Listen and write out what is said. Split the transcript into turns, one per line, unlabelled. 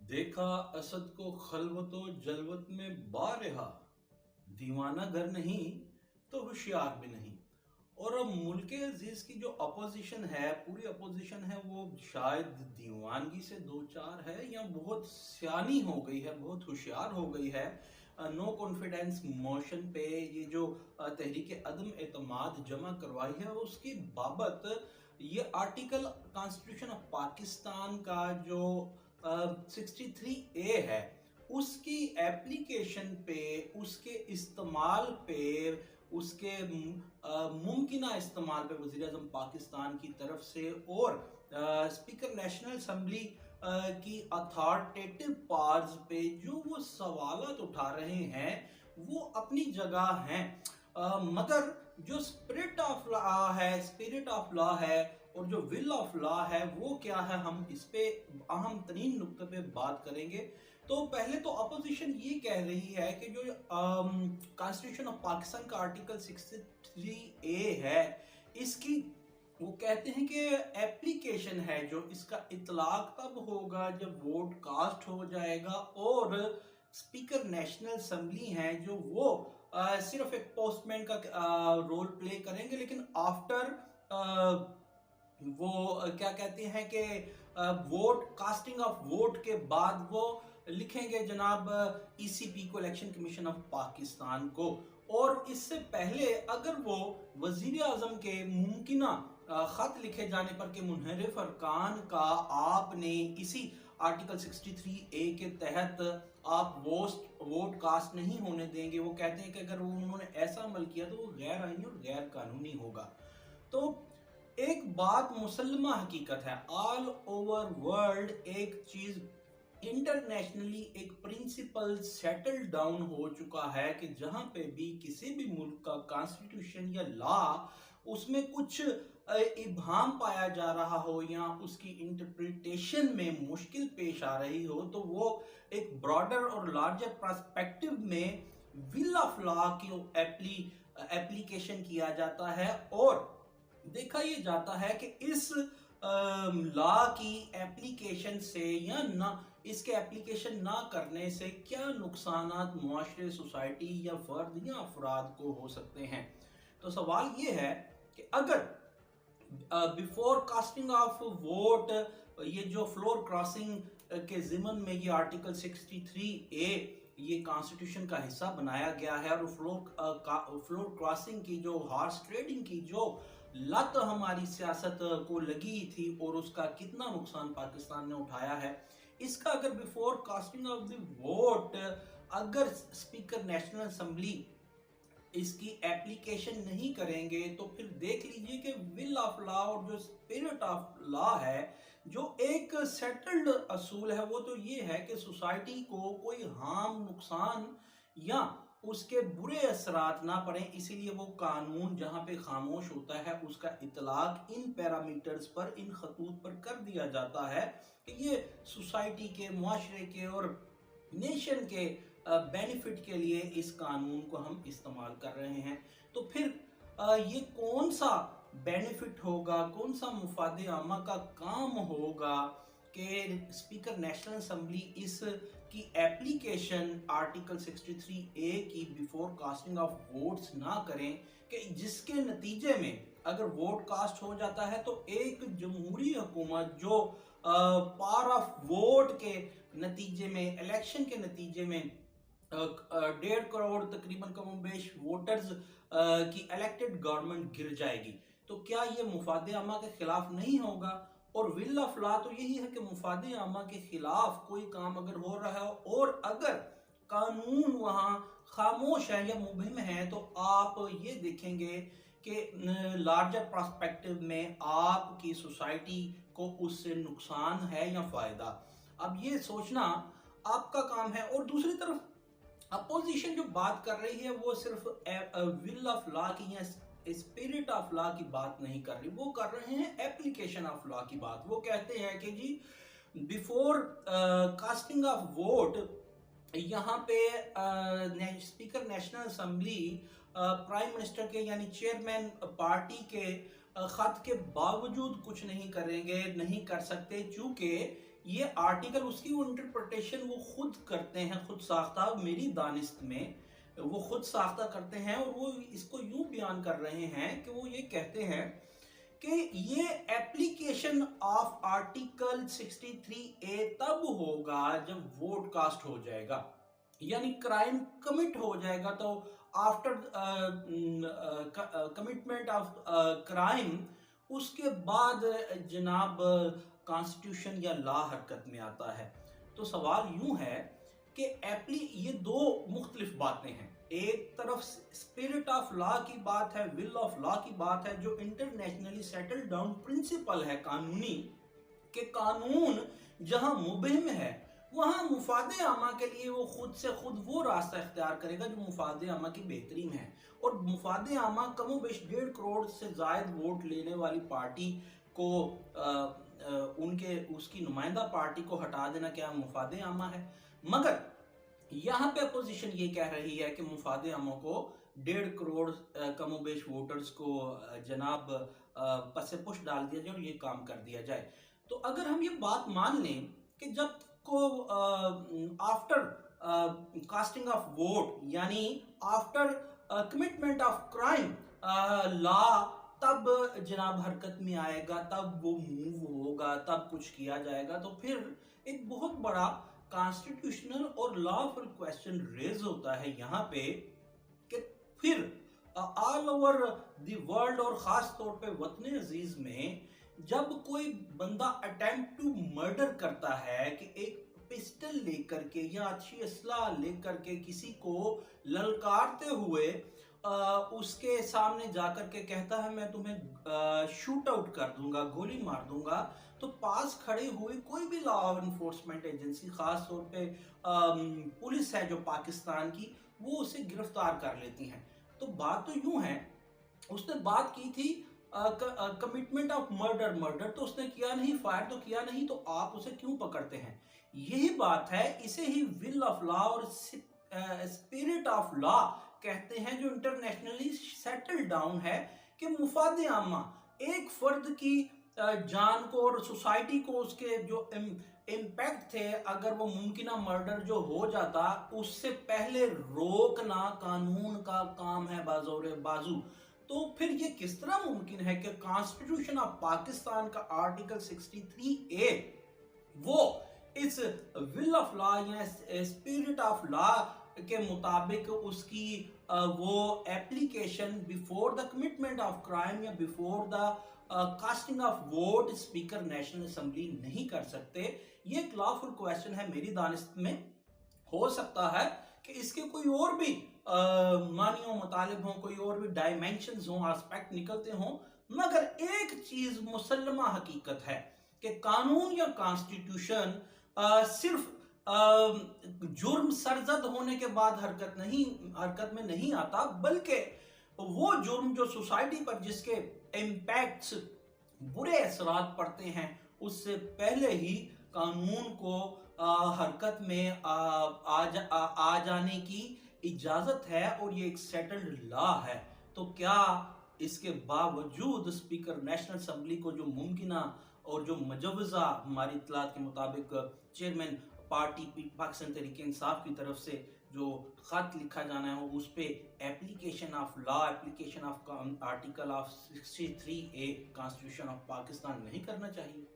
देखा असद को खलवतो जलवत में बारहा, दीवाना गर नहीं तो होशियार भी नहीं। और अब मुल्क अजीज की जो अपोजिशन है, पूरी अपोजिशन है, वो शायद दीवानगी से दो चार है या बहुत सियानी हो गई है, बहुत होशियार हो गई है। नो कॉन्फिडेंस मोशन पे ये जो तहरीक अदम एतमाद जमा करवाई है, उसकी बाबत ये आर्टिकल कॉन्स्टिट्यूशन ऑफ पाकिस्तान का जो 63A है, उसकी एप्लीकेशन पे, उसके इस्तेमाल पे, उसके मुमकिना इस्तेमाल पे वज़ीर आज़म पाकिस्तान की तरफ से और स्पीकर नेशनल असम्बली की अथॉरिटेटिव पावर्स पे जो वो सवालत उठा रहे हैं, वो अपनी जगह हैं। मगर जो स्पिरिट ऑफ लॉ है और जो विल ऑफ लॉ है, वो क्या है, हम इस पे अहम तरीन नुक्ते पे बात करेंगे। तो पहले तो अपोजिशन ये कह रही है कि जो कॉन्स्टिट्यूशन ऑफ पाकिस्तान का आर्टिकल 63A है, इसकी वो कहते हैं कि एप्लीकेशन है जो, इसका इतलाक तब होगा जब वोट कास्ट हो जाएगा और स्पीकर नेशनल असम्बली हैं जो वो सिर्फ एक पोस्टमैन का रोल प्ले करेंगे, लेकिन आफ्टर वो क्या कहते हैं कि वोट कास्टिंग ऑफ वोट के बाद वो लिखेंगे जनाब ईसीपी को, इलेक्शन कमीशन ऑफ पाकिस्तान को। और इससे पहले अगर वो वजीर आजम के मुमकिना खत लिखे जाने पर कि मुनहरिफ अरकान का आपने इसी आर्टिकल 63A के तहत आप वोट कास्ट नहीं होने देंगे, वो कहते हैं कि अगर उन्होंने ऐसा अमल किया तो वो गैर आईनी और गैर कानूनी होगा। तो एक बात मुसल्लमा हकीकत है, ऑल ओवर वर्ल्ड एक चीज इंटरनेशनली एक प्रिंसिपल सेटल डाउन हो चुका है कि जहां पे भी किसी भी मुल्क का कॉन्स्टिट्यूशन या लॉ उसमें कुछ इबहम पाया जा रहा हो या उसकी इंटरप्रिटेशन में मुश्किल पेश आ रही हो, तो वो एक ब्रॉडर और लार्जर पर्सपेक्टिव में विल ऑफ लॉ की एप्लीकेशन किया जाता है और देखा यह जाता है कि इस लॉ की एप्लीकेशन से या ना, इसके एप्लीकेशन ना करने से क्या नुकसानात मुआशरे, सोसाइटी या फर्द या अफराद को हो सकते हैं। तो सवाल ये है कि अगर बिफोर कास्टिंग ऑफ वोट ये जो फ्लोर क्रॉसिंग के जिमन में ये आर्टिकल 63A ये कॉन्स्टिट्यूशन का हिस्सा बनाया गया है और फ्लोर क्रॉसिंग की जो हॉर्स ट्रेडिंग की जो लत हमारी सियासत को लगी थी और उसका कितना नुकसान पाकिस्तान ने उठाया है, इसका अगर before casting of the vote अगर स्पीकर नेशनल असम्बली इसकी एप्लीकेशन नहीं करेंगे तो फिर देख लीजिए कि विल ऑफ लॉ और जो स्पिरिट ऑफ लॉ है, जो एक सेटल्ड असूल है, वो तो ये है कि सोसाइटी को कोई हार्म, नुकसान या उसके बुरे असरात ना पड़े, इसीलिए वो कानून जहां पे खामोश होता है उसका इतलाक इन पैरामीटर्स पर, इन खतूत पर कर दिया जाता है कि ये सोसाइटी के, मुआशरे के और नेशन के बेनिफिट के लिए इस कानून को हम इस्तेमाल कर रहे हैं। तो फिर ये कौन सा बेनिफिट होगा, कौन सा मुफाद आमा का काम होगा कि स्पीकर नेशनल असम्बली इस की एप्लीकेशन आर्टिकल 63A की बिफोर कास्टिंग ऑफ वोट्स ना करें, कि जिसके नतीजे में अगर वोट कास्ट हो जाता है तो एक जमहूरी हुकूमत जो पावर ऑफ वोट के नतीजे में, इलेक्शन के नतीजे में 1.5 करोड़ तकरीबन कमोबेश वोटर्स की इलेक्टेड गवर्नमेंट गिर जाएगी। तो क्या ये मुफाद आमा के खिलाफ नहीं होगा? और विल ऑफ लॉ तो यही है कि मुफाद आमा के खिलाफ कोई काम अगर हो रहा है और अगर कानून वहां खामोश है या मुबहिम है, तो आप ये देखेंगे कि लार्जर पर्सपेक्टिव में आपकी सोसाइटी को उससे नुकसान है या फायदा। अब ये सोचना आपका काम है। और दूसरी तरफ अपोजिशन जो बात कर रही है वो सिर्फ विल ऑफ लॉ की या स्पिरिट ऑफ लॉ की बात नहीं कर रही, वो कर रहे हैं एप्लीकेशन ऑफ लॉ की बात। वो कहते हैं कि जी बिफोर कास्टिंग ऑफ वोट यहाँ पे speaker national assembly prime minister के यानी चेयरमैन पार्टी के खत के बावजूद कुछ नहीं करेंगे, नहीं कर सकते, चूंकि ये आर्टिकल उसकी वो इंटरप्रिटेशन वो खुद करते हैं, खुद साख्ता, मेरी दानिस्त में वो खुद साख्ता करते हैं, और वो इसको यूं बयान कर रहे हैं कि वो ये कहते हैं कि ये एप्लीकेशन ऑफ आर्टिकल 63A तब होगा जब वोट कास्ट हो जाएगा, यानी क्राइम कमिट हो जाएगा, तो आफ्टर कमिटमेंट ऑफ क्राइम उसके बाद जनाब कॉन्स्टिट्यूशन या लॉ हरकत में आता है। तो सवाल यूं है कि ये दो मुख्तलिफ बातें हैं। एक तरफ स्पिरिट ऑफ लॉ की बात है, विल ऑफ लॉ की बात है, जो इंटरनेशनली सेटल डाउन प्रिंसिपल है कानूनी, कि कानून जहां मुबहिम है वहां मुफादे आमा के लिए वो खुद से खुद वो रास्ता इख्तियार करेगा जो मुफादे आमा की बेहतरी में है। और मुफादे आमा कमोबेश 1.5 करोड़ से जायद वोट लेने वाली पार्टी को उसकी नुमाइंदा पार्टी को हटा देना क्या मुफादे आमा है? मगर यहाँ पे अपोजिशन ये कह रही है कि मुफादे आमा को 1.5 करोड़ कमोबेश वोटर्स को जनाब पसे पुश डाल दिया जाए और ये काम कर दिया जाए। तो अगर हम ये बात मान लें कि जब को आफ्टर कास्टिंग ऑफ वोट, यानी after commitment of crime law तब जनाब हरकत में आएगा, तब वो मूव होगा, तब कुछ किया जाएगा, तो फिर एक बहुत बड़ा कॉन्स्टिट्यूशनल और लॉफुल क्वेश्चन रेज होता है यहाँ पे कि फिर ऑल ओवर द वर्ल्ड और खास तौर पे वतन अजीज में जब कोई बंदा अटेम्प्ट टू मर्डर करता है कि एक पिस्टल लेकर के या अच्छी असला लेकर के किसी को ललकारते हुए उसके सामने जाकर के कहता है मैं तुम्हें शूट आउट कर दूंगा, गोली मार दूंगा, तो पास खड़े हुए कोई भी लॉ एनफोर्समेंट एजेंसी, खास तौर पे पुलिस है जो पाकिस्तान की, वो उसे गिरफ्तार कर लेती है। तो बात तो यूं है, उसने बात की थी कमिटमेंट ऑफ मर्डर तो उसने किया नहीं, फायर तो किया नहीं, तो आप उसे क्यों पकड़ते हैं? यही बात है, इसे ही विल ऑफ लॉ और स्पिरिट ऑफ लॉ कहते हैं, जो इंटरनेशनली सेटल डाउन है कि मुफादे आमा एक फर्द की जान को और सोसाइटी को उसके जो इम्पैक्ट थे, अगर वो मुमकिना मर्डर जो हो जाता उससे पहले रोकना कानून का काम है बाज़ोर बाजू। तो फिर ये किस तरह मुमकिन है कि कॉन्स्टिट्यूशन ऑफ पाकिस्तान का आर्टिकल 63A वो इस विल ऑफ लॉ या स्पिरिट ऑफ लॉ के मुताबिक उसकी वो application before the commitment of crime या before the casting of vote speaker national assembly नहीं कर सकते? ये एक लॉफुल क्वेश्चन है मेरी दानिस्त में। हो सकता है कि इसके कोई और भी मानियों मुतालिब हों, कोई और भी डायमेंशंस हों, एस्पेक्ट निकलते हों, मगर एक चीज मुसल्लमा हकीकत है कि कानून या कॉन्स्टिट्यूशन सिर्फ जुर्म सरजद होने के बाद हरकत में नहीं आता, बल्कि वो जुर्म जो सोसाइटी पर जिसके इम्पैक्ट्स बुरे असरात पड़ते हैं उससे पहले ही कानून को हरकत में आ जाने की इजाजत है, और ये एक सेटल्ड लॉ है। तो क्या इसके बावजूद स्पीकर नेशनल असेंबली को जो मुमकिना और जो मजवजा हमारी इतलात के मुताबिक चेयरमैन पार्टी पाकिस्तान तहरीक इंसाफ की तरफ से जो खत लिखा जाना है उस पे application of law, application of article of 63A constitution of Pakistan नहीं करना चाहिए?